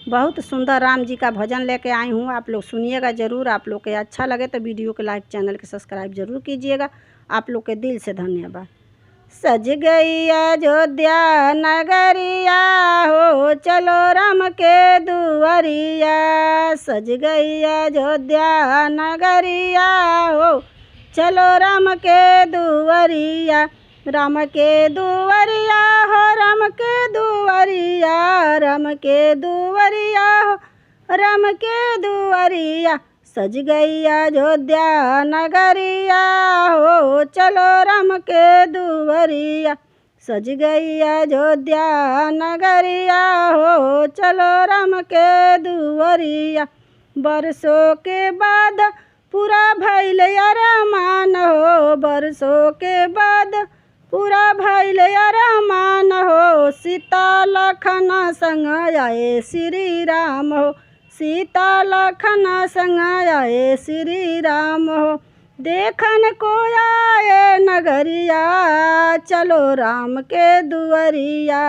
बहुत सुंदर राम जी का भजन लेके आई हूँ। आप लोग सुनिएगा ज़रूर। आप लोग के अच्छा लगे तो वीडियो को लाइक, चैनल के सब्सक्राइब ज़रूर कीजिएगा। आप लोग के दिल से धन्यवाद। सज गई अयोध्या नगरिया हो, चलो राम के दुआरिया। सज गई अयोध्या नगरिया हो, चलो राम के दुआरिया। राम के दुआरिया हो, राम के दुआरिया, राम के दुआरिया हो, राम के दुआरिया। सज गई अयोध्या नगरिया हो, चलो राम के दुआरिया। सज गई अयोध्या नगरिया हो, चलो राम के दुआरिया। बरसों के बाद पूरा भइल अरमान हो, बरसों के बाद पूरा भइल अरमान हो। सीता लखन संग आए श्री राम हो, सीता लखन संग आए श्री राम हो। देखन को आए नगरिया, चलो राम के दुआरिया।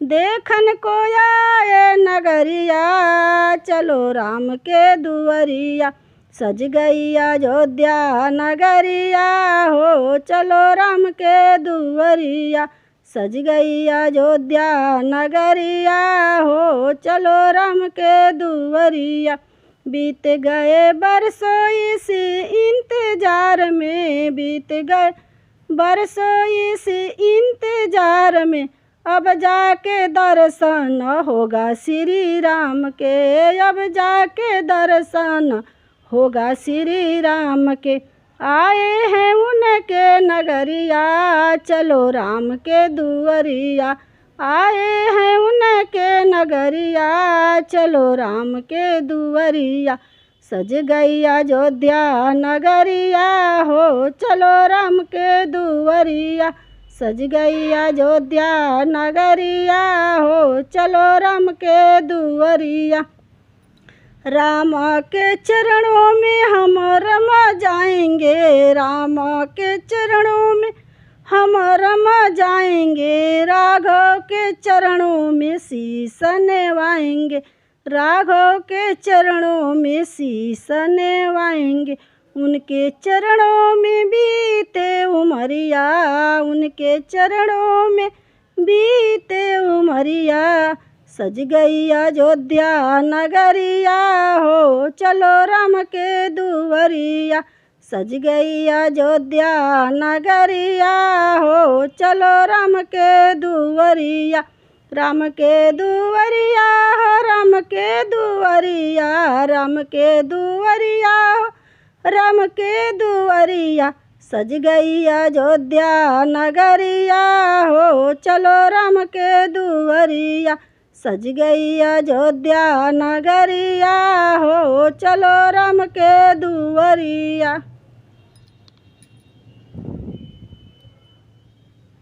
देखन को आए नगरिया, चलो राम के दुआरिया। सज गई अयोध्या नगरिया हो, चलो राम के दुआरिया। सज गई अयोध्या नगरिया हो, चलो राम के दुआरिया। बीत गए बरसों इस इंतजार में, बीत गए बरसों इस इंतजार में। अब जाके दर्शन होगा श्री राम के, अब जाके दर्शन होगा श्री राम के। आए हैं उनके नगरिया, चलो राम के दुआरिया। आए हैं उनके नगरिया, चलो राम के दुआरिया। सज गई अयोध्या नगरिया हो, चलो राम के दुआरिया। सज गई अयोध्या नगरिया हो, चलो राम के दुआरिया। राम के चरणों में हम रमा जाएंगे, राम के चरणों में हम रमा जाएंगे। राघव के चरणों में शीश नवाएंगे, राघव के चरणों में शीश नवाएंगे। उनके चरणों में बीते उमरिया, उनके चरणों में बीते उमरिया। सज गई अयोध्या नगरिया हो, चलो राम के दुआरिया। सज गई अयोध्या नगरिया हो, चलो राम के दुआरिया। राम के दुआरिया हो, राम के दुआरिया, राम के दुआरिया हो, राम के दुआरिया। सज गई अयोध्या नगरिया हो, चलो राम के दुआरिया। सज गई अयोध्या नगरिया हो, चलो राम के दुआरिया।